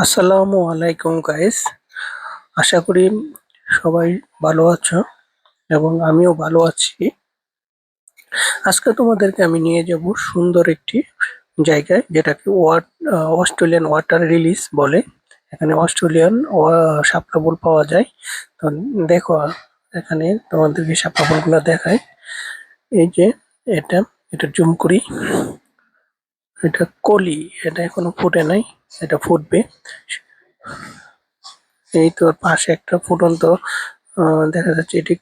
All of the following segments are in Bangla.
আসসালামু আলাইকুম গাইস। আশা করি সবাই ভালো আছো এবং আমিও ভালো আছি। আজকে তোমাদেরকে আমি নিয়ে যাব সুন্দর একটি জায়গায়, যেটাকে অস্ট্রেলিয়ান ওয়াটার রিলিজ বলে। এখানে অস্ট্রেলিয়ান শাপলা বল পাওয়া যায়। তো দেখো, এখানে তোমাদেরকে শাপলা বলগুলো দেখায়। এই যে এটা এটা জুম করি। এটা কলি, এটা এখনো ফুটে নাই, এটা ফুটবে। এই তো পাশে একটা ফুটন্ত দেখা যাচ্ছে এটি।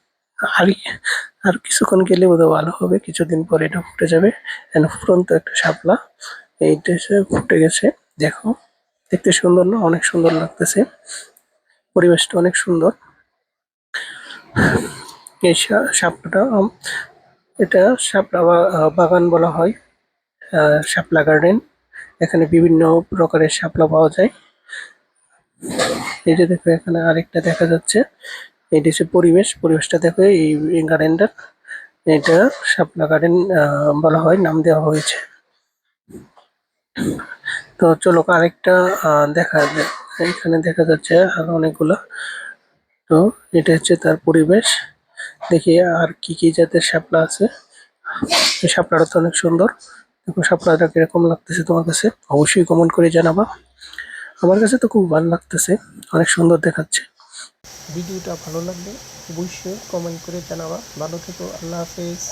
আর আর কিছুক্ষণ গেলে বোধহয় ভালো হবে, কিছুদিন পরে এটা ফুটে যাবে। ফুটন্ত একটা শাপলা এইটা এসে ফুটে গেছে। দেখো, দেখতে সুন্দর না? অনেক সুন্দর লাগতেছে, পরিবেশটা অনেক সুন্দর। এই শাপলাটা এটা শাপলা বাগান বলা হয়, শাপলা গার্ডেন। এখানে বিভিন্ন প্রকারের শাপলা পাওয়া যায়। এই যে দেখো, এখানে আরেকটা দেখা যাচ্ছে। এটা হচ্ছে পরিবেশটা দেখো। এই গার্ডেনটা, এটা শাপলা গার্ডেন বলা হয়, নাম দেওয়া হয়েছে। তো চলো আরেকটা দেখা যায়। এখানে দেখা যাচ্ছে আরো অনেকগুলো। তো এটা হচ্ছে তার পরিবেশ। দেখি আর কি কি জাতের শাপলা আছে। এই শাপলাটা তো অনেক সুন্দর। দেখো, শাপলাটা কিরকম লাগতেছে তোমার কাছে, অবশ্যই কমেন্ট করে জানাবা। আমার কাছে তো খুব ভালো লাগতেছে, অনেক সুন্দর দেখাচ্ছে। ভিডিওটা ভালো লাগলে অবশ্যই কমেন্ট করে জানাবা। ভালো থেকো, আল্লাহ হাফেজ।